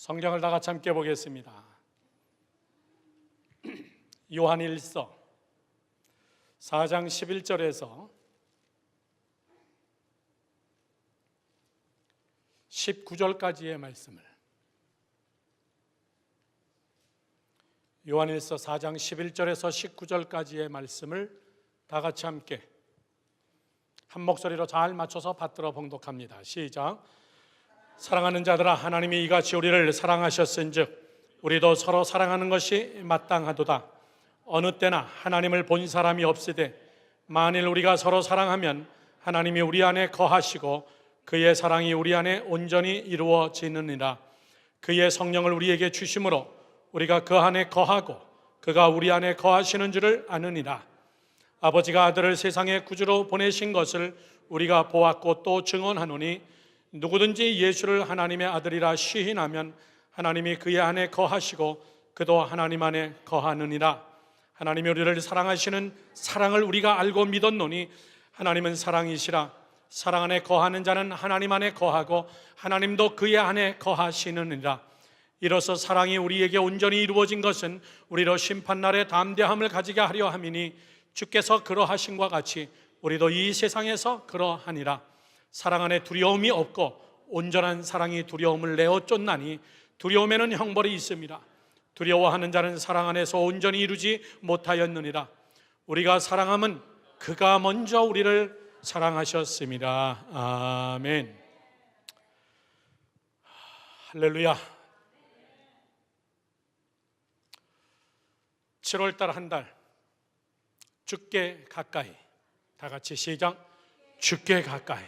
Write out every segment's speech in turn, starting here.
성경을 다 같이 함께 보겠습니다. 요한일서 4장 11절에서 19절까지의 말씀을, 요한일서 4장 11절에서 19절까지의 말씀을 다 같이 함께 한 목소리로 잘 맞춰서 받들어 봉독합니다. 시작. 사랑하는 자들아, 하나님이 이같이 우리를 사랑하셨은즉 우리도 서로 사랑하는 것이 마땅하도다. 어느 때나 하나님을 본 사람이 없으되 만일 우리가 서로 사랑하면 하나님이 우리 안에 거하시고 그의 사랑이 우리 안에 온전히 이루어지느니라. 그의 성령을 우리에게 주심으로 우리가 그 안에 거하고 그가 우리 안에 거하시는 줄을 아느니라. 아버지가 아들을 세상의 구주로 보내신 것을 우리가 보았고 또 증언하노니 누구든지 예수를 하나님의 아들이라 시인하면 하나님이 그의 안에 거하시고 그도 하나님 안에 거하느니라. 하나님이 우리를 사랑하시는 사랑을 우리가 알고 믿었노니 하나님은 사랑이시라. 사랑 안에 거하는 자는 하나님 안에 거하고 하나님도 그의 안에 거하시느니라. 이로써 사랑이 우리에게 온전히 이루어진 것은 우리로 심판날에 담대함을 가지게 하려 함이니 주께서 그러하신과 같이 우리도 이 세상에서 그러하니라. 사랑 안에 두려움이 없고 온전한 사랑이 두려움을 내어 쫓나니 두려움에는 형벌이 있습니다. 두려워하는 자는 사랑 안에서 온전히 이루지 못하였느니라. 우리가 사랑함은 그가 먼저 우리를 사랑하셨습니다. 아멘. 할렐루야. 7월달 한 달, 주께 가까이. 다 같이 시작. 주께 가까이.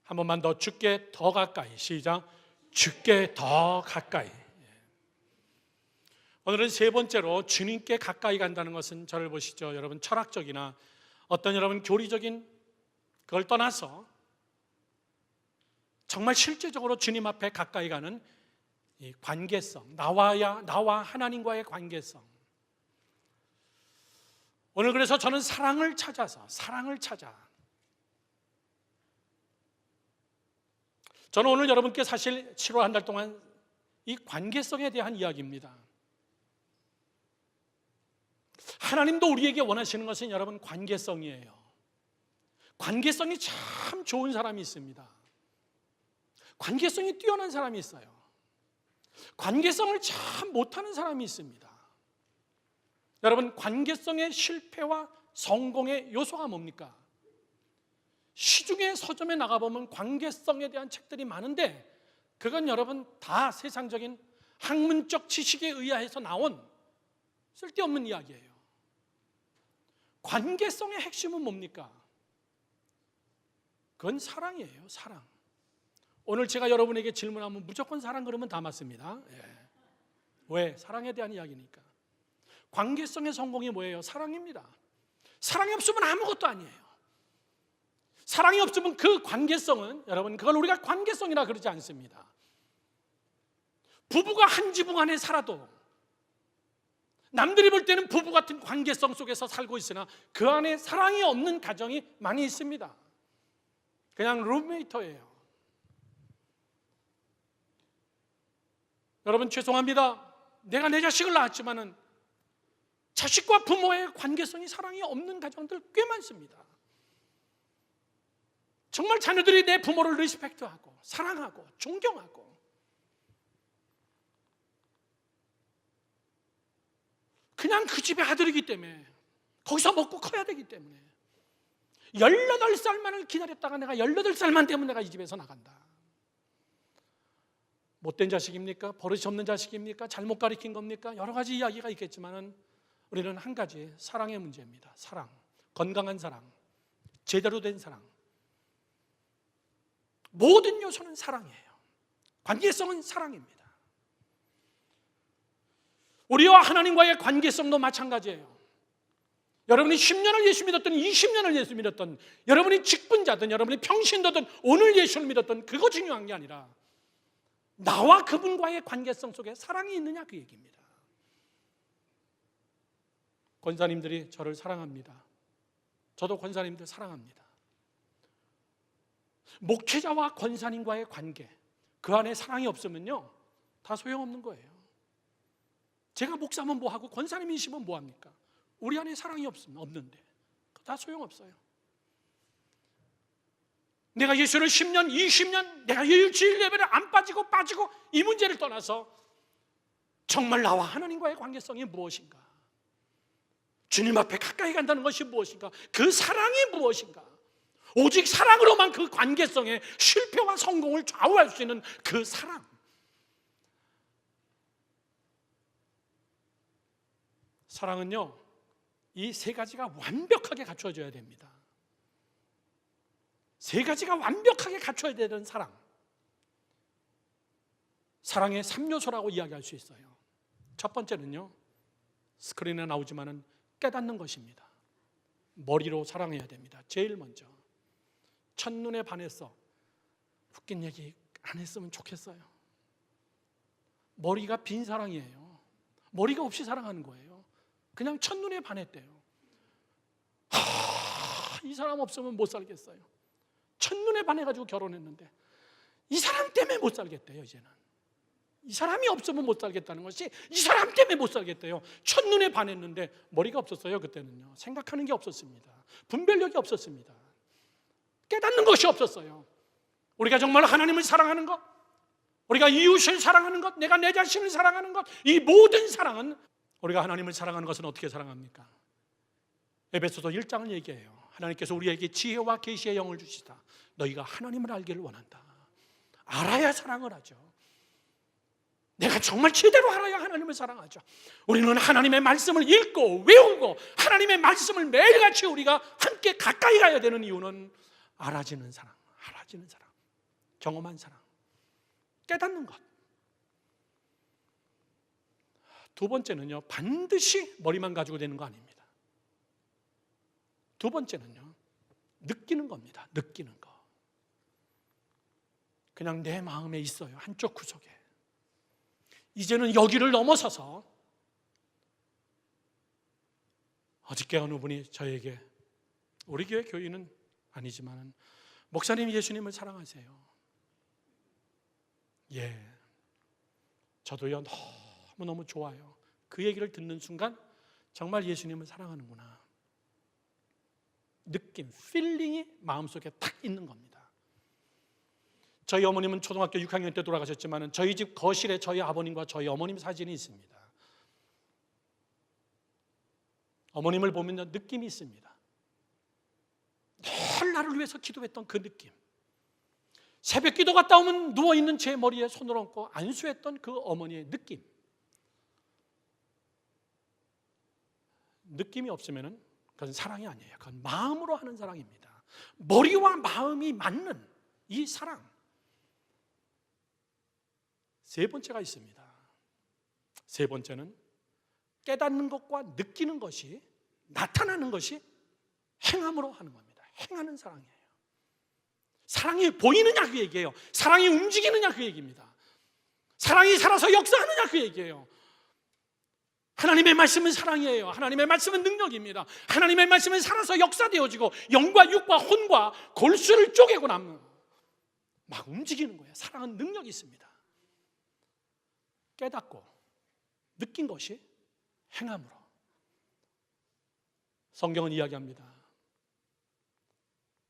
한 번만 더, 주께 더 가까이. 시작. 주께 더 가까이. 오늘은 세 번째로 주님께 가까이 간다는 것은, 저를 보시죠. 여러분, 철학적이나 어떤 여러분 교리적인 그걸 떠나서 정말 실제적으로 주님 앞에 가까이 가는 이 관계성, 나와 하나님과의 관계성. 오늘 그래서 저는 사랑을 찾아 저는 오늘 여러분께 사실 7월 한 달 동안 이 관계성에 대한 이야기입니다. 하나님도 우리에게 원하시는 것은 여러분 관계성이에요. 관계성이 참 좋은 사람이 있습니다. 관계성이 뛰어난 사람이 있어요. 관계성을 참 못하는 사람이 있습니다. 여러분, 관계성의 실패와 성공의 요소가 뭡니까? 시중에 서점에 나가보면 관계성에 대한 책들이 많은데 그건 여러분 다 세상적인 학문적 지식에 의해서 나온 쓸데없는 이야기예요. 관계성의 핵심은 뭡니까? 그건 사랑이에요. 사랑. 오늘 제가 여러분에게 질문하면 무조건 사랑 그러면 다 맞습니다. 왜? 사랑에 대한 이야기니까. 관계성의 성공이 뭐예요? 사랑입니다. 사랑이 없으면 아무것도 아니에요. 사랑이 없으면 그 관계성은, 여러분, 그걸 우리가 관계성이라 그러지 않습니다. 부부가 한 지붕 안에 살아도 남들이 볼 때는 부부 같은 관계성 속에서 살고 있으나 그 안에 사랑이 없는 가정이 많이 있습니다. 그냥 룸메이터예요. 여러분, 죄송합니다. 내가 내 자식을 낳았지만은 자식과 부모의 관계성이, 사랑이 없는 가정들 꽤 많습니다. 정말 자녀들이 내 부모를 리스펙트하고 사랑하고 존경하고, 그냥 그 집의 아들이기 때문에 거기서 먹고 커야 되기 때문에 18살만을 기다렸다가 내가 18살만 되면 내가 이 집에서 나간다. 못된 자식입니까? 버릇이 없는 자식입니까? 잘못 가르친 겁니까? 여러 가지 이야기가 있겠지만 우리는 한 가지, 사랑의 문제입니다. 사랑, 건강한 사랑, 제대로 된 사랑. 모든 요소는 사랑이에요. 관계성은 사랑입니다. 우리와 하나님과의 관계성도 마찬가지예요. 여러분이 10년을 예수 믿었던, 20년을 예수 믿었던, 여러분이 직분자든 여러분이 평신도든 오늘 예수를 믿었던, 그거 중요한 게 아니라 나와 그분과의 관계성 속에 사랑이 있느냐, 그 얘기입니다. 권사님들이 저를 사랑합니다. 저도 권사님들 사랑합니다. 목회자와 권사님과의 관계, 그 안에 사랑이 없으면요, 다 소용없는 거예요. 제가 목사면 뭐하고 권사님이시면 뭐합니까? 우리 안에 사랑이 없는데 다 소용없어요. 내가 예수를 10년, 20년 내가 주일 예배를 안 빠지고 이 문제를 떠나서 정말 나와 하나님과의 관계성이 무엇인가? 주님 앞에 가까이 간다는 것이 무엇인가? 그 사랑이 무엇인가? 오직 사랑으로만 그 관계성의 실패와 성공을 좌우할 수 있는 그 사랑. 사랑은요, 이 세 가지가 완벽하게 갖춰져야 됩니다. 세 가지가 완벽하게 갖춰야 되는 사랑. 사랑의 3요소라고 이야기할 수 있어요. 첫 번째는요, 스크린에 나오지만은 깨닫는 것입니다. 머리로 사랑해야 됩니다. 제일 먼저. 첫눈에 반했어. 웃긴 얘기 안 했으면 좋겠어요. 머리가 빈 사랑이에요. 머리가 없이 사랑하는 거예요. 그냥 첫눈에 반했대요. 이 사람 없으면 못 살겠어요. 첫눈에 반해가지고 결혼했는데 이 사람 때문에 못 살겠대요. 이제는 이 사람이 없으면 못 살겠다는 것이 이 사람 때문에 못 살겠대요. 첫눈에 반했는데 머리가 없었어요. 그때는요. 생각하는 게 없었습니다. 분별력이 없었습니다. 깨닫는 것이 없었어요. 우리가 정말 하나님을 사랑하는 것, 우리가 이웃을 사랑하는 것, 내가 내 자신을 사랑하는 것, 이 모든 사랑은, 우리가 하나님을 사랑하는 것은 어떻게 사랑합니까? 에베소서 1장을 얘기해요. 하나님께서 우리에게 지혜와 계시의 영을 주시다. 너희가 하나님을 알기를 원한다. 알아야 사랑을 하죠. 내가 정말 제대로 알아야 하나님을 사랑하죠. 우리는 하나님의 말씀을 읽고 외우고 하나님의 말씀을 매일같이 우리가 함께 가까이 가야 되는 이유는 알아지는 사랑, 경험한 사랑, 깨닫는 것. 두 번째는요, 반드시 머리만 가지고 되는 거 아닙니다. 두 번째는요, 느끼는 겁니다. 느끼는 거. 그냥 내 마음에 있어요. 한쪽 구석에. 이제는 여기를 넘어서서 어저께 어느 분이 저에게, 우리 교회 교인은 아니지만 목사님 예수님을 사랑하세요. 예, 저도요 너무너무 좋아요. 그 얘기를 듣는 순간 정말 예수님을 사랑하는구나. 느낌, 필링이 마음속에 탁 있는 겁니다. 저희 어머님은 초등학교 6학년 때 돌아가셨지만 저희 집 거실에 저희 아버님과 저희 어머님 사진이 있습니다. 어머님을 보면 느낌이 있습니다. 늘 나를 위해서 기도했던 그 느낌. 새벽 기도 갔다 오면 누워있는 제 머리에 손을 얹고 안수했던 그 어머니의 느낌. 느낌이 없으면 그건 사랑이 아니에요. 그건 마음으로 하는 사랑입니다. 머리와 마음이 맞는 이 사랑. 세 번째가 있습니다. 세 번째는 깨닫는 것과 느끼는 것이, 나타나는 것이 행함으로 하는 겁니다. 행하는 사랑이에요. 사랑이 보이느냐 그 얘기예요. 사랑이 움직이느냐 그 얘기입니다. 사랑이 살아서 역사하느냐 그 얘기예요. 하나님의 말씀은 사랑이에요. 하나님의 말씀은 능력입니다. 하나님의 말씀은 살아서 역사되어지고 영과 육과 혼과 골수를 쪼개고 나면 막 움직이는 거예요. 사랑은 능력이 있습니다. 깨닫고 느낀 것이 행함으로. 성경은 이야기합니다.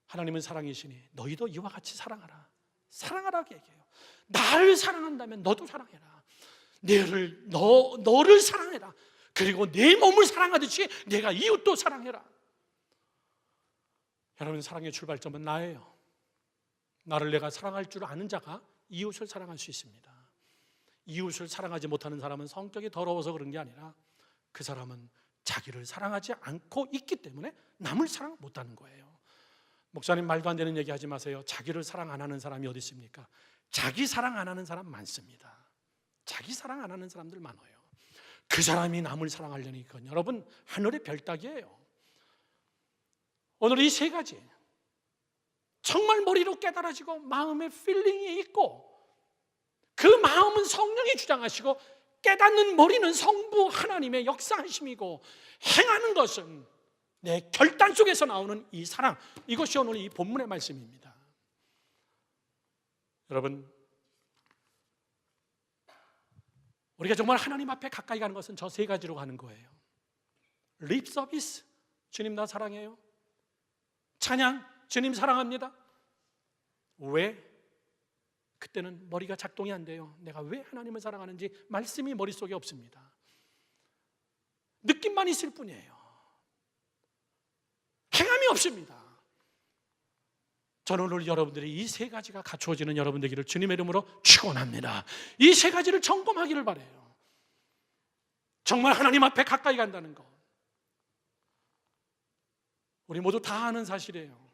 하나님은 사랑이시니 너희도 이와 같이 사랑하라. 사랑하라고 얘기해요. 나를 사랑한다면 너도 사랑해라. 너를 사랑해라. 그리고 내 몸을 사랑하듯이 내가 이웃도 사랑해라. 여러분, 사랑의 출발점은 나예요. 나를 내가 사랑할 줄 아는 자가 이웃을 사랑할 수 있습니다. 이웃을 사랑하지 못하는 사람은 성격이 더러워서 그런 게 아니라 그 사람은 자기를 사랑하지 않고 있기 때문에 남을 사랑 못하는 거예요. 목사님 말도 안 되는 얘기 하지 마세요. 자기를 사랑 안 하는 사람이 어디 있습니까? 자기 사랑 안 하는 사람 많습니다. 자기 사랑 안 하는 사람들 많아요. 그 사람이 남을 사랑하려니 그건 여러분 하늘의 별따기예요. 오늘 이 세 가지 정말 머리로 깨달아지고 마음에 필링이 있고 그 마음은 성령이 주장하시고 깨닫는 머리는 성부 하나님의 역사하심이고 행하는 것은 내 결단 속에서 나오는 이 사랑, 이것이 오늘 이 본문의 말씀입니다. 여러분, 우리가 정말 하나님 앞에 가까이 가는 것은 저 세 가지로 가는 거예요. 립 서비스, 주님 나 사랑해요. 찬양, 주님 사랑합니다. 왜? 그때는 머리가 작동이 안 돼요. 내가 왜 하나님을 사랑하는지 말씀이 머릿속에 없습니다. 느낌만 있을 뿐이에요. 행함이 없습니다. 저는 오늘 여러분들이 이 세 가지가 갖추어지는 여러분 되기를 주님의 이름으로 축원합니다. 이 세 가지를 점검하기를 바라요. 정말 하나님 앞에 가까이 간다는 것, 우리 모두 다 아는 사실이에요.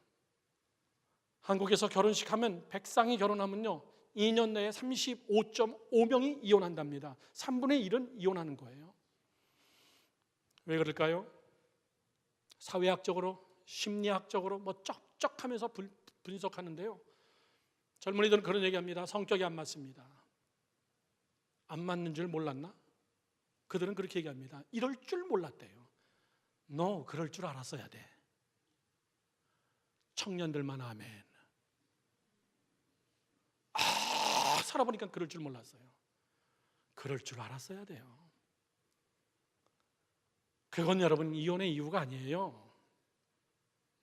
한국에서 결혼식 하면 100쌍이 결혼하면요 2년 내에 35.5명이 이혼한답니다. 3분의 1은 이혼하는 거예요. 왜 그럴까요? 사회학적으로, 심리학적으로 뭐 쩍쩍하면서 분석하는데요, 젊은이들은 그런 얘기합니다. 성격이 안 맞습니다. 안 맞는 줄 몰랐나? 그들은 그렇게 얘기합니다. 이럴 줄 몰랐대요. 너 그럴 줄 알았어야 돼. 청년들만 아멘. 살아보니까 그럴 줄 몰랐어요. 그럴 줄 알았어야 돼요. 그건 여러분 이혼의 이유가 아니에요.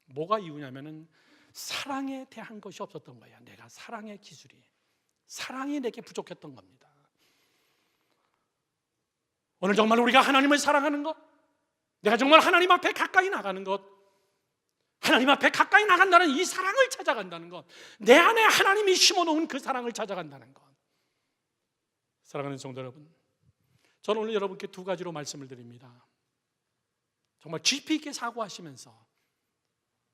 뭐가 이유냐면은 사랑에 대한 것이 없었던 거예요. 내가 사랑의 기술이, 사랑이 내게 부족했던 겁니다. 오늘 정말 우리가 하나님을 사랑하는 것, 내가 정말 하나님 앞에 가까이 나가는 것, 하나님 앞에 가까이 나간다는 이 사랑을 찾아간다는 것, 내 안에 하나님이 심어놓은 그 사랑을 찾아간다는 것. 사랑하는 성도 여러분, 저는 오늘 여러분께 두 가지로 말씀을 드립니다. 정말 깊이 있게 사고하시면서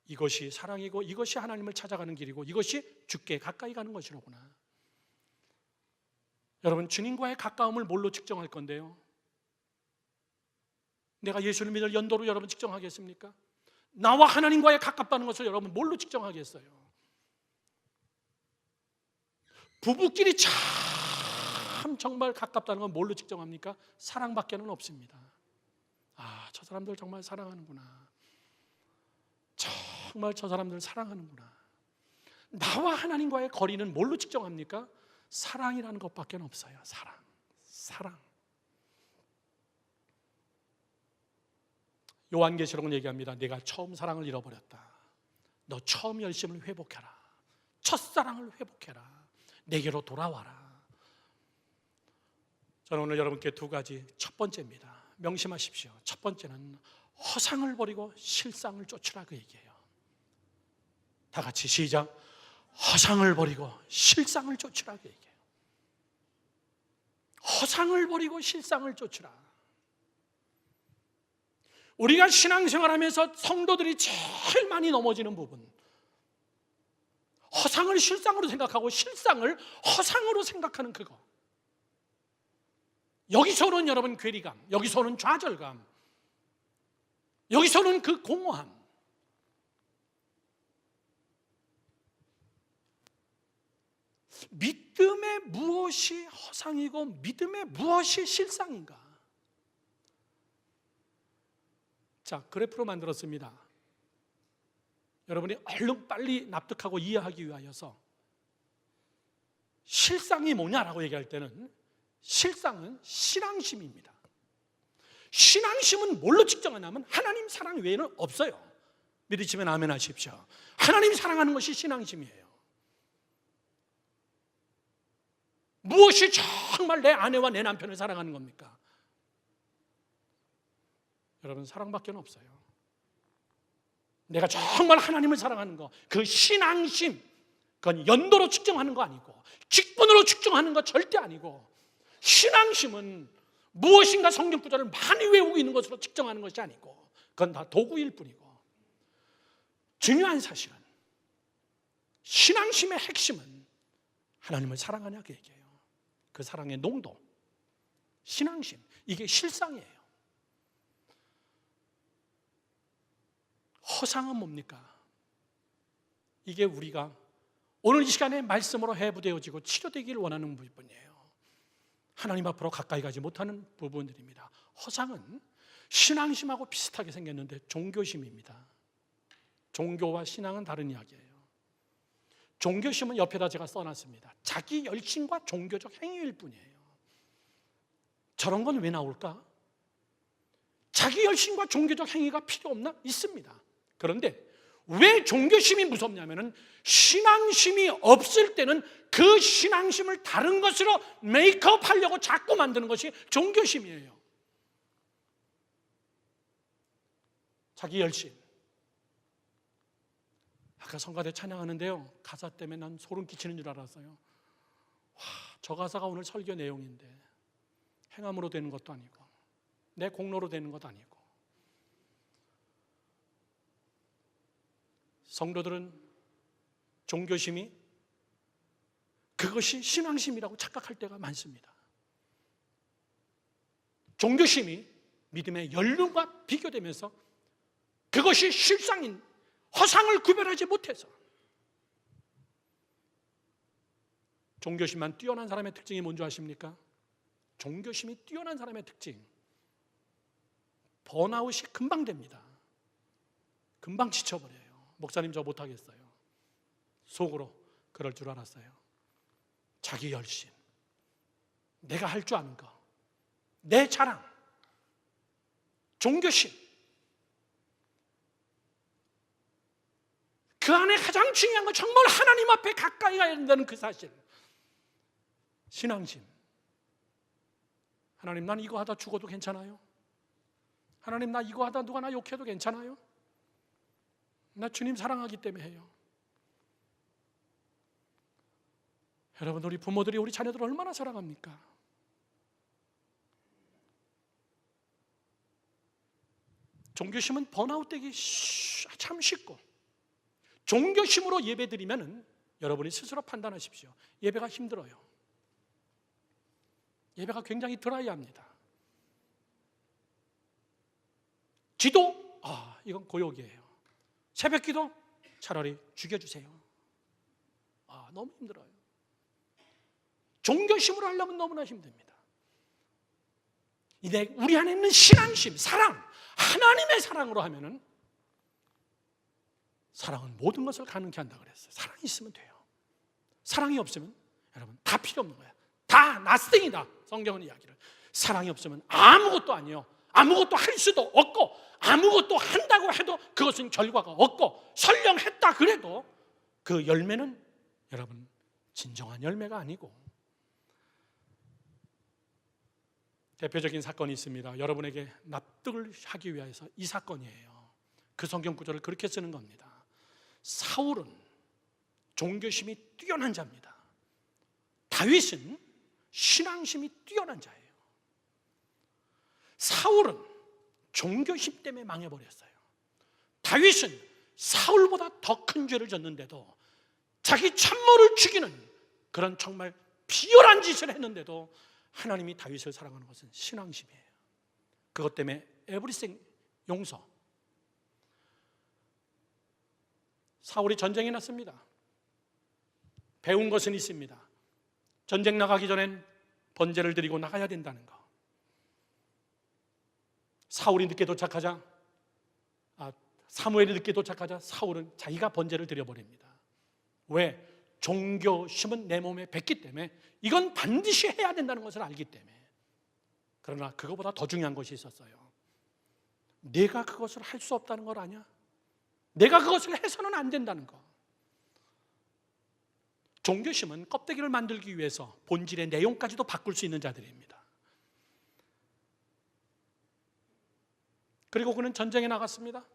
이것이 사랑이고 이것이 하나님을 찾아가는 길이고 이것이 주께 가까이 가는 것이로구나. 여러분, 주님과의 가까움을 뭘로 측정할 건데요? 내가 예수를 믿을 연도로 여러분 측정하겠습니까? 나와 하나님과의 가깝다는 것을 여러분 뭘로 측정하겠어요? 부부끼리 참 정말 가깝다는 건 뭘로 측정합니까? 사랑밖에는 없습니다. 아, 저 사람들 정말 사랑하는구나. 정말 저 사람들 사랑하는구나. 나와 하나님과의 거리는 뭘로 측정합니까? 사랑이라는 것밖에 없어요. 사랑. 요한계시록은 얘기합니다. 내가 처음 사랑을 잃어버렸다. 너 처음 열심을 회복해라. 첫사랑을 회복해라. 내게로 돌아와라. 저는 오늘 여러분께 두 가지, 첫 번째입니다. 명심하십시오. 첫 번째는 허상을 버리고 실상을 쫓으라, 그 얘기예요. 다 같이 시작. 허상을 버리고 실상을 쫓으라, 그 얘기예요. 허상을 버리고 실상을 쫓으라. 우리가 신앙생활하면서 성도들이 제일 많이 넘어지는 부분, 허상을 실상으로 생각하고 실상을 허상으로 생각하는 그거. 여기서는 여러분 괴리감, 여기서는 좌절감, 여기서는 그 공허함. 믿음의 무엇이 허상이고 믿음의 무엇이 실상인가? 자, 그래프로 만들었습니다. 여러분이 얼른 빨리 납득하고 이해하기 위하여서 실상이 뭐냐라고 얘기할 때는 실상은 신앙심입니다. 신앙심은 뭘로 측정하냐면 하나님 사랑 외에는 없어요. 믿으시면 아멘 하십시오. 하나님 사랑하는 것이 신앙심이에요. 무엇이 정말 내 아내와 내 남편을 사랑하는 겁니까? 여러분, 사랑밖에 없어요. 내가 정말 하나님을 사랑하는 거, 그 신앙심, 그건 연도로 측정하는 거 아니고 직분으로 측정하는 거 절대 아니고, 신앙심은 무엇인가 성경 구절을 많이 외우고 있는 것으로 측정하는 것이 아니고 그건 다 도구일 뿐이고, 중요한 사실은 신앙심의 핵심은 하나님을 사랑하냐, 그 얘기예요. 그 사랑의 농도, 신앙심, 이게 실상이에요. 허상은 뭡니까? 이게 우리가 오늘 이 시간에 말씀으로 해부되어지고 치료되기를 원하는 부분이에요. 하나님 앞으로 가까이 가지 못하는 부분들입니다. 허상은 신앙심하고 비슷하게 생겼는데 종교심입니다. 종교와 신앙은 다른 이야기예요. 종교심은 옆에다 제가 써놨습니다. 자기 열심과 종교적 행위일 뿐이에요. 저런 건 왜 나올까? 자기 열심과 종교적 행위가 필요 없나? 있습니다. 그런데 왜 종교심이 무섭냐면은 신앙심이 없을 때는 그 신앙심을 다른 것으로 메이크업 하려고 자꾸 만드는 것이 종교심이에요. 자기 열심. 아까 성가대 찬양하는데요, 가사 때문에 난 소름 끼치는 줄 알았어요. 와, 저 가사가 오늘 설교 내용인데 행함으로 되는 것도 아니고 내 공로로 되는 것도 아니고, 성도들은 종교심이 그것이 신앙심이라고 착각할 때가 많습니다. 종교심이 믿음의 연륜과 비교되면서 그것이 실상인 허상을 구별하지 못해서, 종교심만 뛰어난 사람의 특징이 뭔지 아십니까? 종교심이 뛰어난 사람의 특징, 번아웃이 금방 됩니다. 금방 지쳐버려요. 목사님 저 못하겠어요. 속으로 그럴 줄 알았어요. 자기 열심, 내가 할 줄 아는 거, 내 자랑, 종교심, 그 안에 가장 중요한 건 정말 하나님 앞에 가까이 가야 된다는 그 사실, 신앙심. 하나님, 난 이거 하다 죽어도 괜찮아요? 하나님, 나 이거 하다 누가 나 욕해도 괜찮아요? 나 주님 사랑하기 때문에 해요. 여러분, 우리 부모들이 우리 자녀들을 얼마나 사랑합니까? 종교심은 번아웃 되기 참 쉽고, 종교심으로 예배 드리면 여러분이 스스로 판단하십시오. 예배가 힘들어요. 예배가 굉장히 드라이합니다. 기도, 이건 고역이에요. 새벽 기도, 차라리 죽여주세요. 너무 힘들어요. 종교심으로 하려면 너무나 힘듭니다. 우리 안에 있는 신앙심, 사랑, 하나님의 사랑으로 하면은, 사랑은 모든 것을 가능케 한다 그랬어요. 사랑이 있으면 돼요. 사랑이 없으면 여러분 다 필요 없는 거야. 다 나스팅이다. 성경은 이야기를. 사랑이 없으면 아무것도 아니에요. 아무것도 할 수도 없고, 아무것도 한다고 해도 그것은 결과가 없고, 설령 했다 그래도 그 열매는 여러분 진정한 열매가 아니고. 대표적인 사건이 있습니다. 여러분에게 납득을 하기 위해서 이 사건이에요. 그 성경 구절을 그렇게 쓰는 겁니다. 사울은 종교심이 뛰어난 자입니다. 다윗은 신앙심이 뛰어난 자예요. 사울은 종교심 때문에 망해버렸어요. 다윗은 사울보다 더 큰 죄를 졌는데도, 자기 참모를 죽이는 그런 정말 비열한 짓을 했는데도 하나님이 다윗을 사랑하는 것은 신앙심이에요. 그것 때문에 에브리생 용서. 사울이 전쟁에 났습니다. 배운 것은 있습니다. 전쟁 나가기 전엔 번제를 드리고 나가야 된다는 거. 사울이 늦게 도착하자, 사무엘이 늦게 도착하자 사울은 자기가 번제를 드려버립니다. 왜? 종교심은 내 몸에 뱄기 때문에, 이건 반드시 해야 된다는 것을 알기 때문에. 그러나 그거보다 더 중요한 것이 있었어요. 내가 그것을 할 수 없다는 걸 아냐? 내가 그것을 해서는 안 된다는 거. 종교심은 껍데기를 만들기 위해서 본질의 내용까지도 바꿀 수 있는 자들입니다. 그리고 그는 전쟁에 나갔습니다.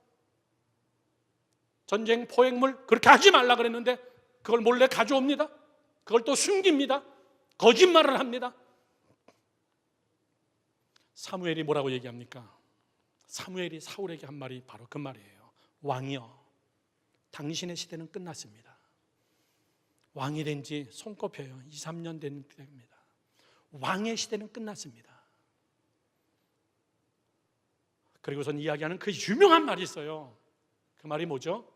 전쟁 포획물 그렇게 하지 말라 그랬는데 그걸 몰래 가져옵니다. 그걸 또 숨깁니다. 거짓말을 합니다. 사무엘이 뭐라고 얘기합니까? 사무엘이 사울에게 한 말이 바로 그 말이에요. 왕이여, 당신의 시대는 끝났습니다. 왕이 된 지 손꼽혀요. 2, 3년 된 때입니다. 왕의 시대는 끝났습니다. 그리고선 이야기하는 그 유명한 말이 있어요. 그 말이 뭐죠?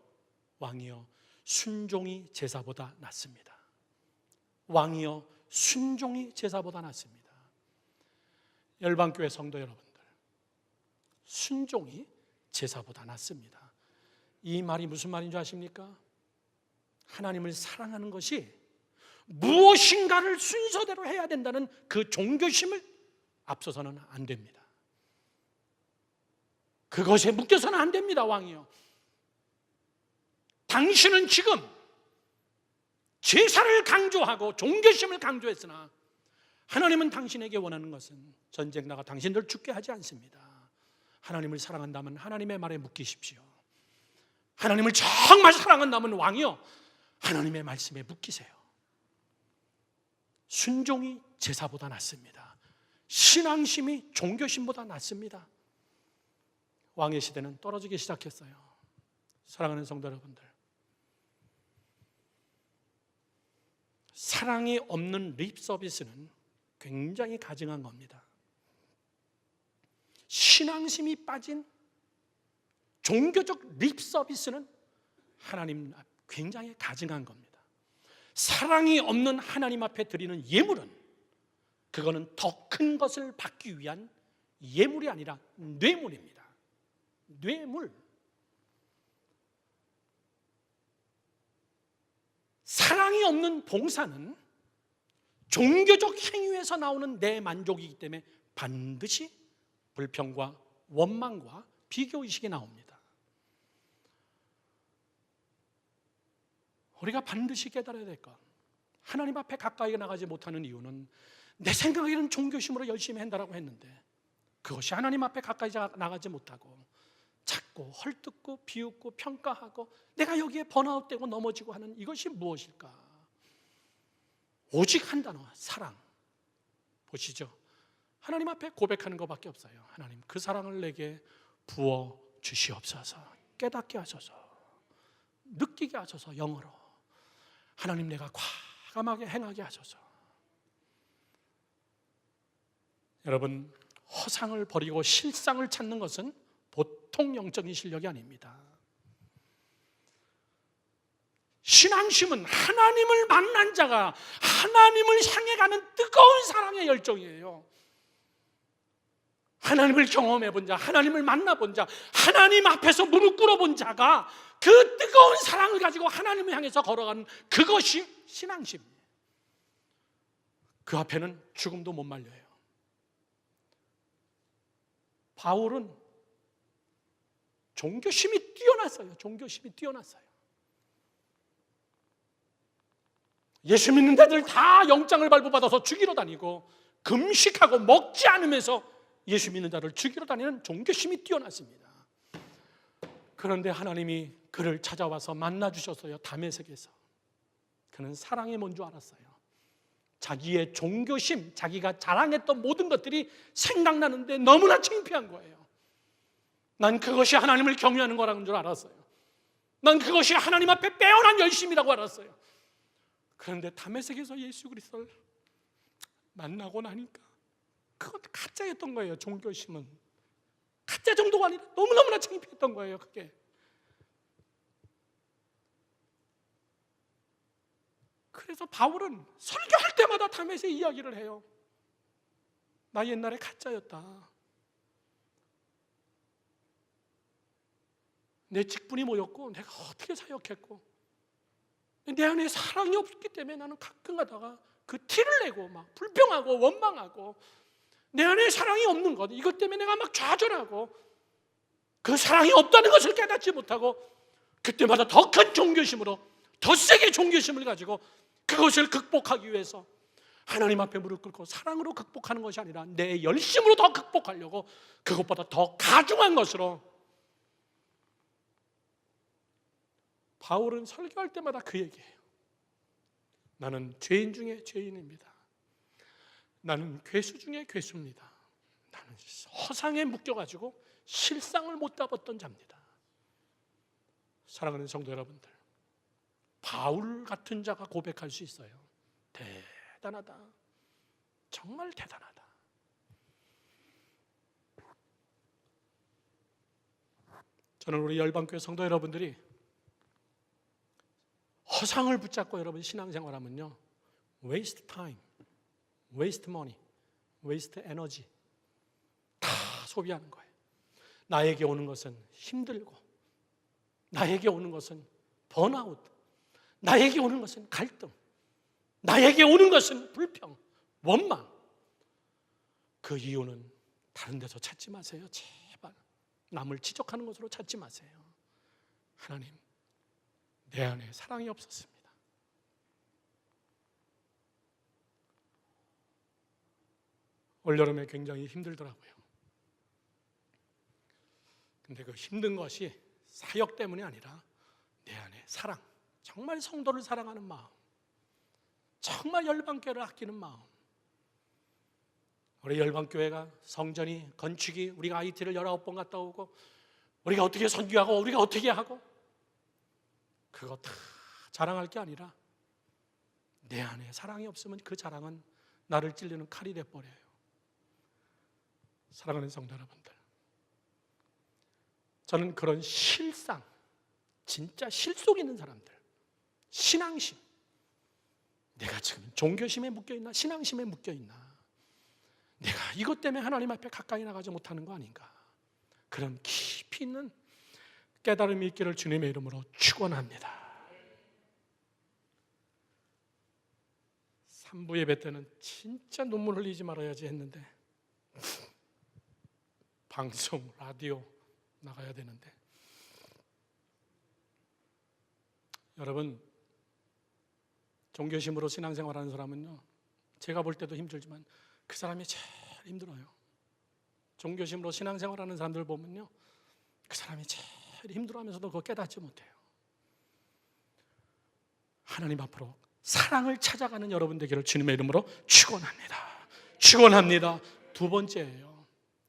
왕이여, 순종이 제사보다 낫습니다. 왕이여, 순종이 제사보다 낫습니다. 열방교회 성도 여러분들, 순종이 제사보다 낫습니다. 이 말이 무슨 말인 줄 아십니까? 하나님을 사랑하는 것이 무엇인가를 순서대로 해야 된다는 그 종교심을 앞서서는 안 됩니다. 그것에 묶여서는 안 됩니다. 왕이요, 당신은 지금 제사를 강조하고 종교심을 강조했으나 하나님은 당신에게 원하는 것은 전쟁 나가 당신들 죽게 하지 않습니다. 하나님을 사랑한다면 하나님의 말에 묶이십시오. 하나님을 정말 사랑한다면 왕이요, 하나님의 말씀에 묶이세요. 순종이 제사보다 낫습니다. 신앙심이 종교심보다 낫습니다. 왕의 시대는 떨어지기 시작했어요. 사랑하는 성도 여러분들, 사랑이 없는 립 서비스는 굉장히 가증한 겁니다. 신앙심이 빠진 종교적 립 서비스는 하나님 앞 굉장히 가증한 겁니다. 사랑이 없는 하나님 앞에 드리는 예물은, 그거는 더 큰 것을 받기 위한 예물이 아니라 뇌물입니다. 뇌물. 사랑이 없는 봉사는 종교적 행위에서 나오는 내 만족이기 때문에 반드시 불평과 원망과 비교의식이 나옵니다. 우리가 반드시 깨달아야 될 것, 하나님 앞에 가까이 나가지 못하는 이유는 내 생각에는 종교심으로 열심히 한다라고 했는데 그것이 하나님 앞에 가까이 나가지 못하고 자꾸 헐뜯고 비웃고 평가하고 내가 여기에 번아웃되고 넘어지고 하는 이것이 무엇일까? 오직 한 단어, 사랑. 보시죠, 하나님 앞에 고백하는 것밖에 없어요. 하나님, 그 사랑을 내게 부어 주시옵소서. 깨닫게 하소서. 느끼게 하소서. 영어로 하나님, 내가 과감하게 행하게 하소서. 여러분, 허상을 버리고 실상을 찾는 것은 보통 영적인 실력이 아닙니다. 신앙심은 하나님을 만난 자가 하나님을 향해 가는 뜨거운 사랑의 열정이에요. 하나님을 경험해 본 자, 하나님을 만나본 자, 하나님 앞에서 무릎 꿇어본 자가 그 뜨거운 사랑을 가지고 하나님을 향해서 걸어가는 그것이 신앙심이에요. 그 앞에는 죽음도 못 말려요. 바울은 종교심이 뛰어났어요. 종교심이 뛰어났어요. 예수 믿는 자들 다 영장을 발부받아서 죽이러 다니고 금식하고 먹지 않으면서 예수 믿는 자를 죽이러 다니는 종교심이 뛰어났습니다. 그런데 하나님이 그를 찾아와서 만나주셨어요. 다메섹에서. 그는 사랑이 뭔 줄 알았어요. 자기의 종교심, 자기가 자랑했던 모든 것들이 생각나는데 너무나 창피한 거예요. 난 그것이 하나님을 경외하는 거라는 줄 알았어요. 난 그것이 하나님 앞에 빼어난 열심이라고 알았어요. 그런데 다메섹에서 예수 그리스도를 만나고 나니까 그건 가짜였던 거예요. 종교심은 가짜 정도가 아니라 너무너무나 창피했던 거예요. 그게. 그래서 바울은 설교할 때마다 다메섹 이야기를 해요. 나 옛날에 가짜였다. 내 직분이 뭐였고 내가 어떻게 사역했고 내 안에 사랑이 없기 때문에 나는 가끔 가다가 그 티를 내고 막 불평하고 원망하고 내 안에 사랑이 없는 것, 이것 때문에 내가 막 좌절하고 그 사랑이 없다는 것을 깨닫지 못하고 그때마다 더 큰 종교심으로, 더 세게 종교심을 가지고 그것을 극복하기 위해서 하나님 앞에 무릎 꿇고 사랑으로 극복하는 것이 아니라 내 열심으로 더 극복하려고 그것보다 더 가중한 것으로. 바울은 설교할 때마다 그 얘기예요. 나는 죄인 중에 죄인입니다. 나는 괴수 중에 괴수입니다. 나는 허상에 묶여가지고 실상을 못 잡았던 자입니다. 사랑하는 성도 여러분들, 바울 같은 자가 고백할 수 있어요. 대단하다. 정말 대단하다. 저는 우리 열방교회 성도 여러분들이 허상을 붙잡고 여러분 신앙생활하면요, waste time, waste money, waste energy 다 소비하는 거예요. 나에게 오는 것은 힘들고, 나에게 오는 것은 번아웃, 나에게 오는 것은 갈등, 나에게 오는 것은 불평, 원망. 그 이유는 다른 데서 찾지 마세요. 제발 남을 지적하는 것으로 찾지 마세요. 하나님, 내 안에 사랑이 없었습니다. 올여름에 굉장히 힘들더라고요. 근데 그 힘든 것이 사역 때문이 아니라 내 안에 사랑, 정말 성도를 사랑하는 마음, 정말 열방교회를 아끼는 마음. 우리 열방교회가 성전이 건축이 우리가 IT를 19번 갔다 오고 우리가 어떻게 선교하고 우리가 어떻게 하고 그거 다 자랑할 게 아니라 내 안에 사랑이 없으면 그 자랑은 나를 찔리는 칼이 돼버려요. 사랑하는 성도 여러분들, 저는 그런 실상, 진짜 실속 있는 사람들, 신앙심, 내가 지금 종교심에 묶여있나 신앙심에 묶여있나, 내가 이것 때문에 하나님 앞에 가까이 나가지 못하는 거 아닌가, 그런 깊이 있는 깨달음이 있기를 주님의 이름으로 축원합니다. 3부 예배 때는 진짜 눈물 흘리지 말아야지 했는데 방송, 라디오 나가야 되는데, 여러분, 종교심으로 신앙생활하는 사람은요, 제가 볼 때도 힘들지만 그 사람이 제일 힘들어요. 종교심으로 신앙생활하는 사람들 보면요, 그 사람이 제일 힘들어하면서도 그거 깨닫지 못해요. 하나님 앞으로 사랑을 찾아가는 여러분 되기를 주님의 이름으로 축원합니다. 축원합니다. 두 번째예요.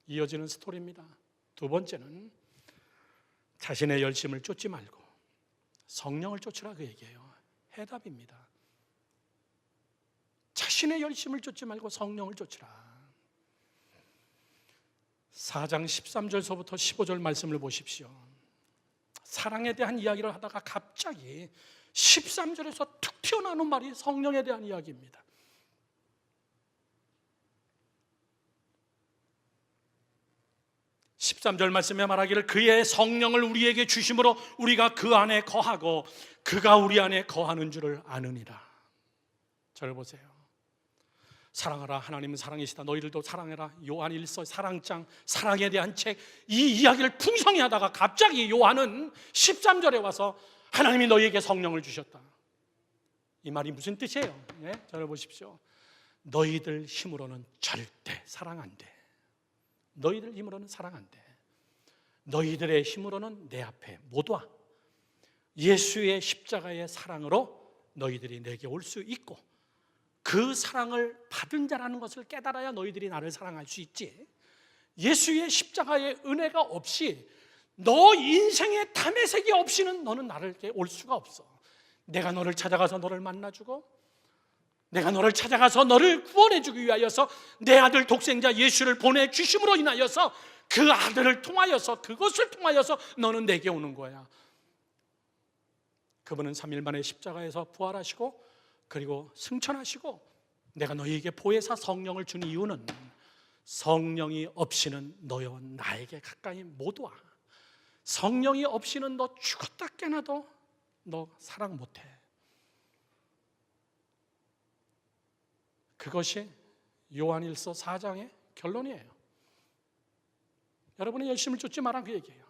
이어지는 스토리입니다. 두 번째는 자신의 열심을 쫓지 말고 성령을 쫓으라, 그 얘기예요. 해답입니다. 자신의 열심을 쫓지 말고 성령을 쫓으라. 4장 13절서부터 15절 말씀을 보십시오. 사랑에 대한 이야기를 하다가 갑자기 13절에서 툭 튀어나오는 말이 성령에 대한 이야기입니다. (13절) 말씀에 말하기를 그의 성령을 우리에게 주심으로 우리가 그 안에 거하고 그가 우리 안에 거하는 줄을 아느니라. 저를 보세요. 사랑하라, 하나님은 사랑이시다, 너희들도 사랑해라. 요한 1서 사랑장, 사랑에 대한 책, 이 이야기를 풍성히 하다가 갑자기 요한은 13절에 와서 하나님이 너희에게 성령을 주셨다. 이 말이 무슨 뜻이에요? 네? 저를 보십시오. 너희들 힘으로는 절대 사랑 안 돼. 너희들 힘으로는 사랑 안 돼. 너희들의 힘으로는 내 앞에 못 와. 예수의 십자가의 사랑으로 너희들이 내게 올 수 있고 그 사랑을 받은 자라는 것을 깨달아야 너희들이 나를 사랑할 수 있지. 예수의 십자가의 은혜가 없이, 너 인생의 탐의색이 없이는 너는 나를게 올 수가 없어. 내가 너를 찾아가서 너를 만나주고, 내가 너를 찾아가서 너를 구원해주기 위하여서 내 아들 독생자 예수를 보내주심으로 인하여서 그 아들을 통하여서, 그것을 통하여서 너는 내게 오는 거야. 그분은 3일 만에 십자가에서 부활하시고 그리고 승천하시고 내가 너희에게 보혜사 성령을 준 이유는 성령이 없이는 너와 나에게 가까이 못 와. 성령이 없이는 너 죽었다 깨나도 너 사랑 못해. 그것이 요한일서 4장의 결론이에요. 여러분의 열심을 쫓지 마라, 그 얘기예요.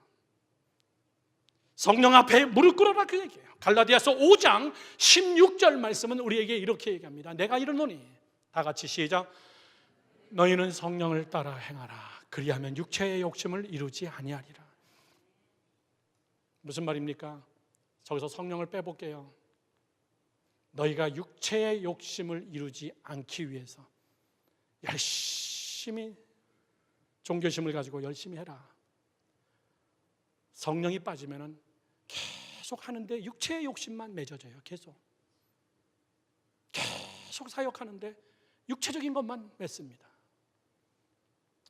성령 앞에 무릎 꿇어라, 그 얘기예요. 갈라디아서 5장 16절 말씀은 우리에게 이렇게 얘기합니다. 내가 이르노니, 다 같이 시작. 너희는 성령을 따라 행하라. 그리하면 육체의 욕심을 이루지 아니하리라. 무슨 말입니까? 저기서 성령을 빼볼게요. 너희가 육체의 욕심을 이루지 않기 위해서 열심히 종교심을 가지고 열심히 해라. 성령이 빠지면은 계속 하는데 육체의 욕심만 맺어져요. 계속 사역하는데 육체적인 것만 맺습니다.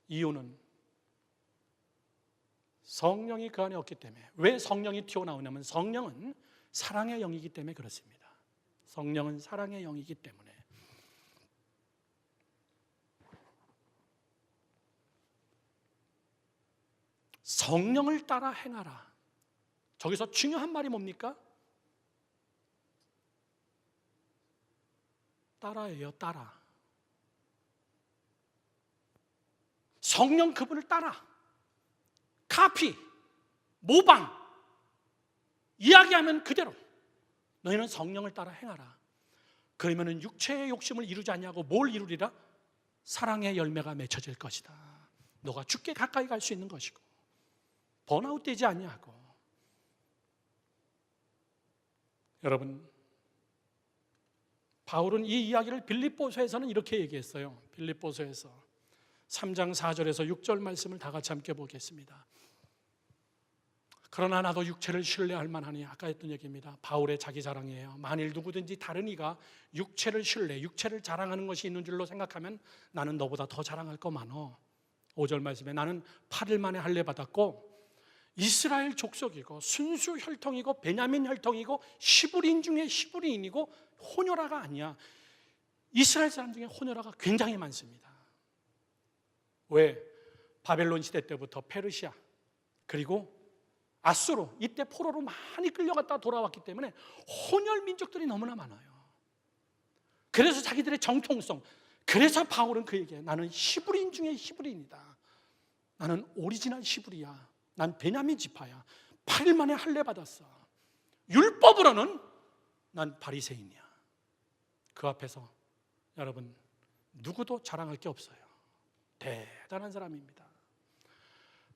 이유는 성령이 그 안에 없기 때문에. 왜 성령이 튀어나오냐면 성령은 사랑의 영이기 때문에 그렇습니다. 성령은 사랑의 영이기 때문에. 성령을 따라 행하라. 저기서 중요한 말이 뭡니까? 따라예요. 따라. 성령 그분을 따라 카피, 모방, 이야기하면 그대로 너희는 성령을 따라 행하라. 그러면은 육체의 욕심을 이루지 않냐고 뭘 이루리라? 사랑의 열매가 맺혀질 것이다. 너가 주께 가까이 갈 수 있는 것이고 번아웃 되지 않냐고. 여러분, 바울은 이 이야기를 빌립보서에서는 이렇게 얘기했어요. 빌립보서에서 3장 4절에서 6절 말씀을 다 같이 함께 보겠습니다. 그러나 나도 육체를 신뢰할 만하니, 아까 했던 얘기입니다. 바울의 자기 자랑이에요. 만일 누구든지 다른 이가 육체를 신뢰, 육체를 자랑하는 것이 있는 줄로 생각하면 나는 너보다 더 자랑할 거 많어. 5절 말씀에 나는 8일 만에 할례 받았고 이스라엘 족속이고 순수 혈통이고 베냐민 혈통이고 시브리인 중에 시브리인이고 호녀라가 아니야. 이스라엘 사람 중에 호녀라가 굉장히 많습니다. 왜? 바벨론 시대 때부터 페르시아 그리고 아수르, 이때 포로로 많이 끌려갔다가 돌아왔기 때문에 혼혈 민족들이 너무나 많아요. 그래서 자기들의 정통성, 그래서 바울은 그 얘기해. 나는 시브리인 중에 시브리인이다. 나는 오리지널 시브리야. 난 베냐민 지파야. 8일 만에 할례 받았어. 율법으로는 난 바리새인이야. 그 앞에서 여러분 누구도 자랑할 게 없어요. 대단한 사람입니다.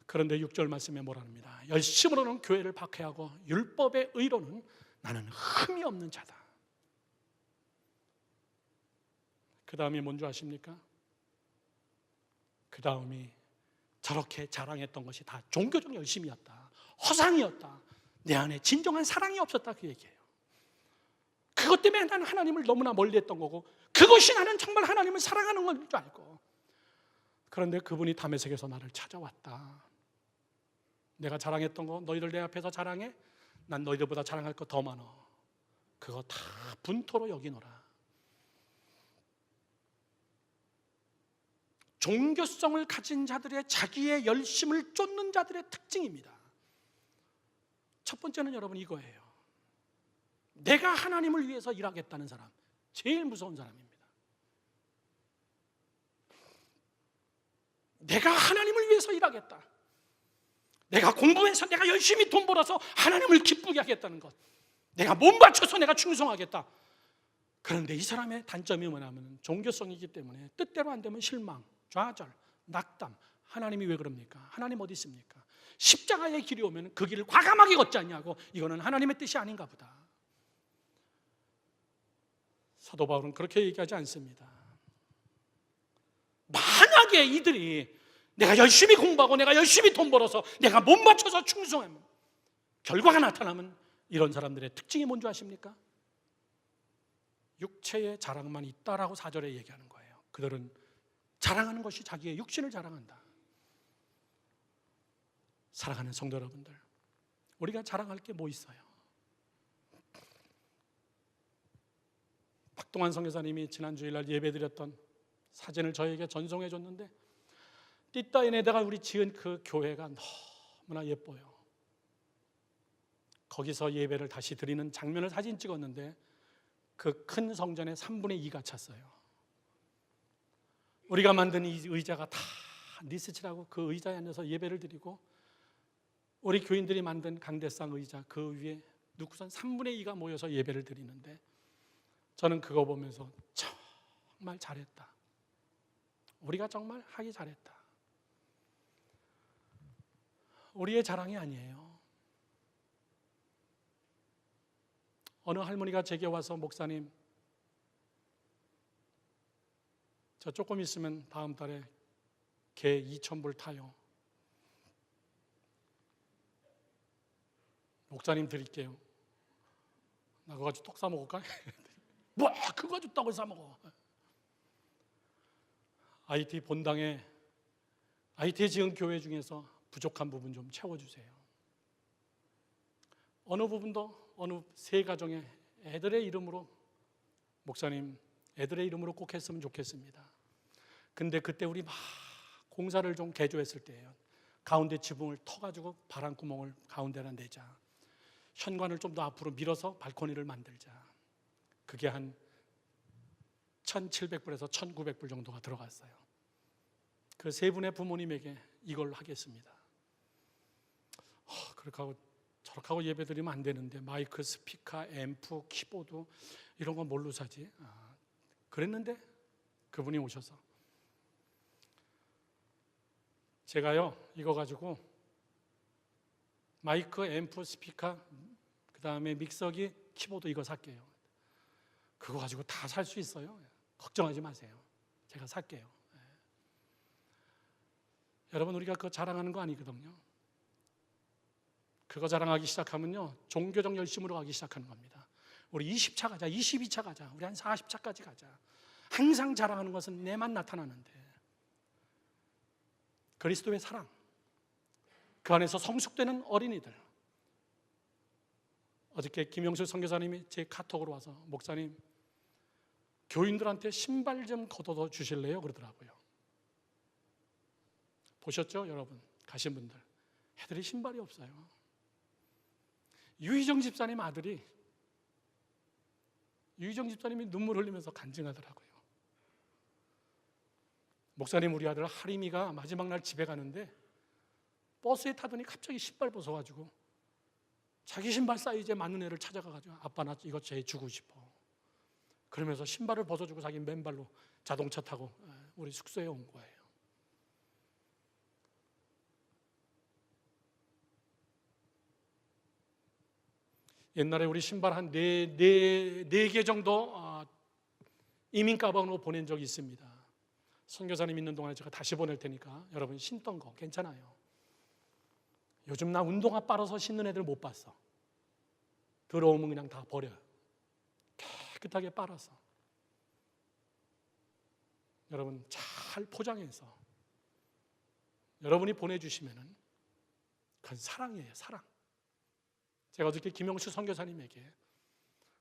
그런데 6절 말씀에 뭐라 합니다. 열심으로는 교회를 박해하고 율법의 의로는 나는 흠이 없는 자다. 그 다음이 뭔지 아십니까? 그 다음이 저렇게 자랑했던 것이 다 종교적 열심이었다, 허상이었다, 내 안에 진정한 사랑이 없었다, 그 얘기예요. 그것 때문에 나는 하나님을 너무나 멀리했던 거고 그것이 나는 정말 하나님을 사랑하는 건 줄 알고. 그런데 그분이 다메섹에서 나를 찾아왔다. 내가 자랑했던 거 너희들 내 앞에서 자랑해? 난 너희들보다 자랑할 거 더 많아. 그거 다 분토로 여기노라. 종교성을 가진 자들의 자기의 열심을 쫓는 자들의 특징입니다. 첫 번째는 여러분 이거예요. 내가 하나님을 위해서 일하겠다는 사람, 제일 무서운 사람입니다. 내가 하나님을 위해서 일하겠다. 내가 공부해서 내가 열심히 돈 벌어서 하나님을 기쁘게 하겠다는 것, 내가 몸 바쳐서 내가 충성하겠다. 그런데 이 사람의 단점이 뭐냐면 종교성이기 때문에 뜻대로 안 되면 실망, 좌절, 낙담. 하나님이 왜 그럽니까? 하나님 어디 있습니까? 십자가의 길이 오면 그 길을 과감하게 걷지 않냐고. 이거는 하나님의 뜻이 아닌가 보다. 사도 바울은 그렇게 얘기하지 않습니다. 만약에 이들이 내가 열심히 공부하고 내가 열심히 돈 벌어서 내가 몸 맞춰서 충성하면 결과가 나타나면 이런 사람들의 특징이 뭔지 아십니까? 육체의 자랑만 있다라고 4절에 얘기하는 거예요. 그들은 자랑하는 것이 자기의 육신을 자랑한다. 사랑하는 성도 여러분들, 우리가 자랑할 게 뭐 있어요? 박동환 선교사님이 지난 주일날 예배드렸던 사진을 저에게 전송해 줬는데 띠따인에다가 우리 지은 그 교회가 너무나 예뻐요. 거기서 예배를 다시 드리는 장면을 사진 찍었는데 그 큰 성전의 3분의 2가 찼어요. 우리가 만든 이 의자가 다 니스치라고 그 의자에 앉아서 예배를 드리고 우리 교인들이 만든 강대상 의자 그 위에 놓고선 3분의 2가 모여서 예배를 드리는데 저는 그거 보면서 정말 잘했다. 우리가 정말 하기 잘했다. 우리의 자랑이 아니에요. 어느 할머니가 제게 와서 목사님, 저 조금 있으면 다음 달에 개 2,000불 타요. 목사님 드릴게요. 나 그거 가지고 떡 사 먹을까? 뭐 그거 가지고 떡을 사 먹어. IT 본당에 IT 지은 교회 중에서 부족한 부분 좀 채워주세요. 어느 부분도 어느 세 가정의 애들의 이름으로 목사님 애들의 이름으로 꼭 했으면 좋겠습니다. 근데 그때 우리 막 공사를 좀 개조했을 때예요. 가운데 지붕을 터가지고 바람구멍을 가운데나 내자. 현관을 좀 더 앞으로 밀어서 발코니를 만들자. 그게 한 1,700불에서 1,900불 정도가 들어갔어요. 그 세 분의 부모님에게 이걸 하겠습니다. 그렇게 하고 저렇게 하고 예배 드리면 안 되는데 마이크, 스피커, 앰프, 키보드 이런 거 뭘로 사지? 그랬는데 그분이 오셔서 제가요 이거 가지고 마이크, 앰프, 스피커, 그 다음에 믹서기, 키보드 이거 살게요. 그거 가지고 다 살 수 있어요. 걱정하지 마세요. 제가 살게요. 여러분, 우리가 그거 자랑하는 거 아니거든요. 그거 자랑하기 시작하면요 종교적 열심으로 가기 시작하는 겁니다. 우리 20차 가자, 22차 가자, 우리 한 40차까지 가자. 항상 자랑하는 것은 내만 나타나는데 그리스도의 사랑, 그 안에서 성숙되는 어린이들. 어저께 김영수 선교사님이 제 카톡으로 와서 목사님 교인들한테 신발 좀 걷어서 주실래요? 그러더라고요. 보셨죠 여러분? 가신 분들 애들이 신발이 없어요. 유희정 집사님 아들이 유희정 집사님이 눈물 흘리면서 간증하더라고요. 목사님 우리 아들 하림이가 마지막 날 집에 가는데 버스에 타더니 갑자기 신발 벗어가지고 자기 신발 사이즈에 맞는 애를 찾아가가지고 아빠 나 이거 쟤 주고 싶어. 그러면서 신발을 벗어주고 자기 맨발로 자동차 타고 우리 숙소에 온 거예요. 옛날에 우리 신발 한 네 개 정도 이민 가방으로 보낸 적이 있습니다. 선교사님 있는 동안에 제가 다시 보낼 테니까 여러분 신던 거 괜찮아요. 요즘 나 운동화 빨아서 신는 애들 못 봤어. 들어오면 그냥 다 버려요. 깨끗하게 빨아서. 여러분 잘 포장해서 여러분이 보내주시면은 그건 사랑이에요. 사랑. 제가 어저께 김영수 선교사님에게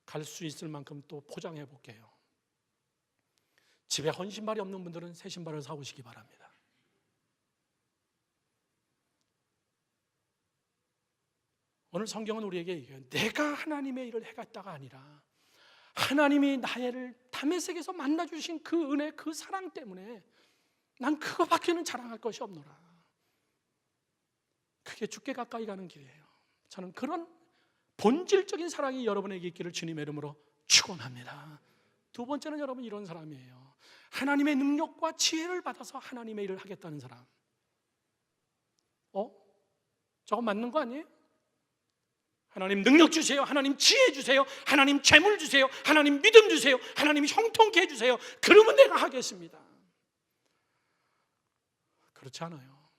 갈 수 있을 만큼 또 포장해 볼게요. 집에 헌 신발이 없는 분들은 새 신발을 사오시기 바랍니다. 오늘 성경은 우리에게 얘기해요. 내가 하나님의 일을 해갔다가 아니라 하나님이 나를 다메섹에서 만나주신 그 은혜, 그 사랑 때문에 난 그거밖에는 자랑할 것이 없노라. 그게 주께 가까이 가는 길이에요. 저는 그런 본질적인 사랑이 여러분에게 있기를 주님의 이름으로 축원합니다. 두 번째는 여러분 이런 사람이에요. 하나님의 능력과 지혜를 받아서 하나님의 일을 하겠다는 사람. 저거 맞는 거 아니에요? 하나님 능력 주세요. 하나님 지혜 주세요. 하나님 재물 주세요. 하나님 믿음 주세요. 하나님 형통케 해주세요. 그러면 내가 하겠습니다. 그렇지 않아요.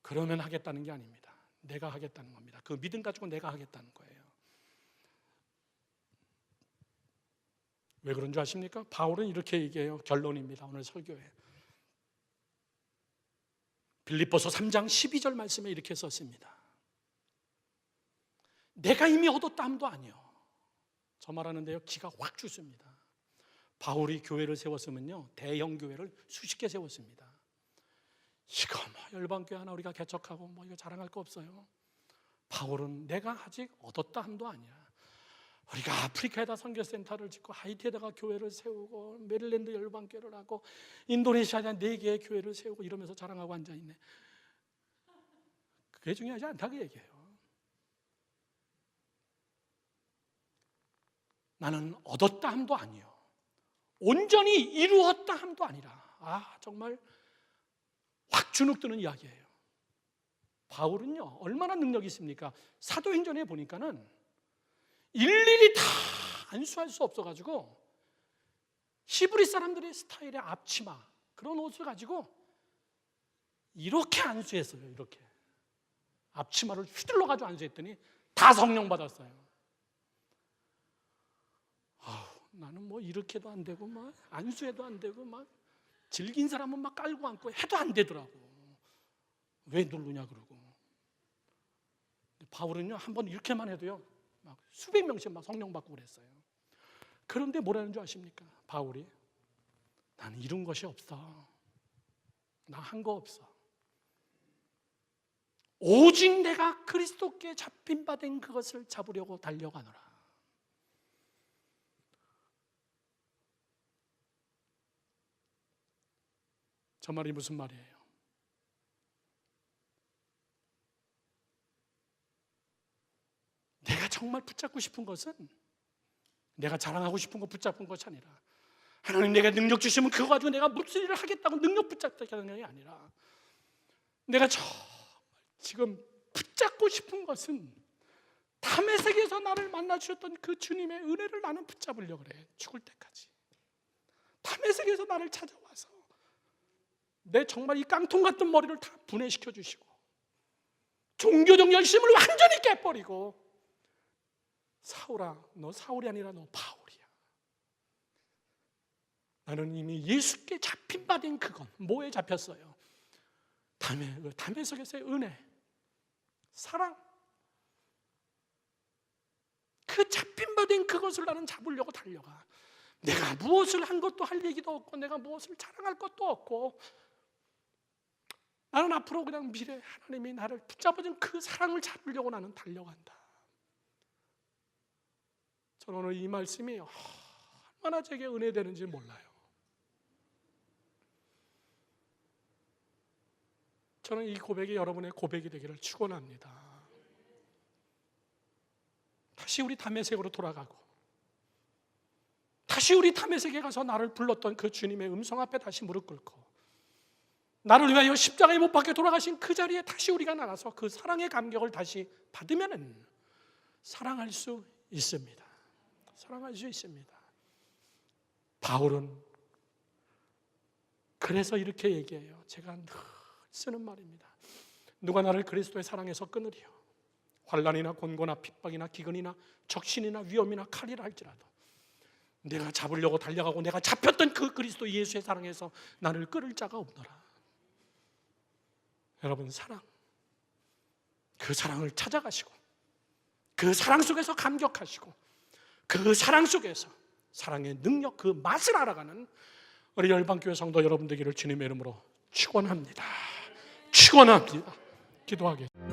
그러면 하겠다는 게 아닙니다. 내가 하겠다는 겁니다. 그 믿음 가지고 내가 하겠다는 거예요. 왜 그런 줄 아십니까? 바울은 이렇게 얘기해요. 결론입니다. 오늘 설교에 빌립보서 3장 12절 말씀에 이렇게 썼습니다. 내가 이미 얻었다 함도 아니요. 저 말하는데요 기가 확 죽습니다. 바울이 교회를 세웠으면요 대형 교회를 수십 개 세웠습니다. 이거 뭐 열방교회 하나 우리가 개척하고 뭐 이거 자랑할 거 없어요. 바울은 내가 아직 얻었다 함도 아니야. 우리가 아프리카에다 선교센터를 짓고 하이티에다가 교회를 세우고 메릴랜드 열방교회를 하고 인도네시아에 4개의 교회를 세우고 이러면서 자랑하고 앉아있네. 그게 중요하지 않다고 얘기해요. 나는 얻었다 함도 아니요 온전히 이루었다 함도 아니라. 정말 확 주눅드는 이야기예요. 바울은요 얼마나 능력이 있습니까? 사도행전에 보니까는 일일이 다 안수할 수 없어가지고 히브리 사람들의 스타일의 앞치마 그런 옷을 가지고 이렇게 안수했어요. 이렇게 앞치마를 휘둘러가지고 안수했더니 다 성령 받았어요. 나는 뭐 이렇게도 안 되고 막 안수해도 안 되고 막 질긴 사람은 막 깔고 앉고 해도 안 되더라고. 왜 누르냐 그러고. 바울은요 한번 이렇게만 해도요 막 수백 명씩 막 성령 받고 그랬어요. 그런데 뭐라는 줄 아십니까? 바울이 나는 이룬 것이 없어. 나 한 거 없어. 오직 내가 그리스도께 잡힌 바 된 그것을 잡으려고 달려가노라. 저 말이 무슨 말이에요? 내가 정말 붙잡고 싶은 것은, 내가 자랑하고 싶은 거 붙잡은 것이 아니라, 하나님 내가 능력 주시면 그거 가지고 내가 무슨 일을 하겠다고 능력 붙잡겠다는 게 아니라, 내가 정말 지금 붙잡고 싶은 것은 담의 세계에서 나를 만나 주셨던 그 주님의 은혜를 나는 붙잡으려고 그래. 죽을 때까지 담의 세계에서 나를 찾아와서 내 정말 이 깡통 같은 머리를 다 분해시켜 주시고, 종교적 열심을 완전히 깨버리고, 사울아, 너 사울이 아니라 너 바울이야. 나는 이미 예수께 잡힌 바 된 그건 뭐에 잡혔어요? 담의 속에서의 은혜, 사랑, 그 잡힌 바 된 그것을 나는 잡으려고 달려가. 내가 무엇을 한 것도 할 얘기도 없고, 내가 무엇을 자랑할 것도 없고, 나는 앞으로 그냥 미래 하나님이 나를 붙잡아준 그 사랑을 잡으려고 나는 달려간다. 저는 오늘 이 말씀이 얼마나 제게 은혜되는지 몰라요. 저는 이 고백이 여러분의 고백이 되기를 축원합니다. 다시 우리 담의 세계로 돌아가고, 다시 우리 담의 세계에 가서 나를 불렀던 그 주님의 음성 앞에 다시 무릎 꿇고, 나를 위하여 십자가에 못 박혀 돌아가신 그 자리에 다시 우리가 나가서 그 사랑의 감격을 다시 받으면 사랑할 수 있습니다. 사랑할 수 있습니다. 바울은 그래서 이렇게 얘기해요. 제가 늘 쓰는 말입니다. 누가 나를 그리스도의 사랑에서 끊으리요? 환난이나 곤고나 핍박이나 기근이나 적신이나 위험이나 칼이라 할지라도 내가 잡으려고 달려가고 내가 잡혔던 그 그리스도 예수의 사랑에서 나를 끌을 자가 없노라. 여러분, 사랑, 그 사랑을 찾아가시고 그 사랑 속에서 감격하시고 그 사랑 속에서 사랑의 능력, 그 맛을 알아가는 우리 열방교회 성도 여러분 되기를 주님의 이름으로 축원합니다. 축원합니다. 기도하겠습니다.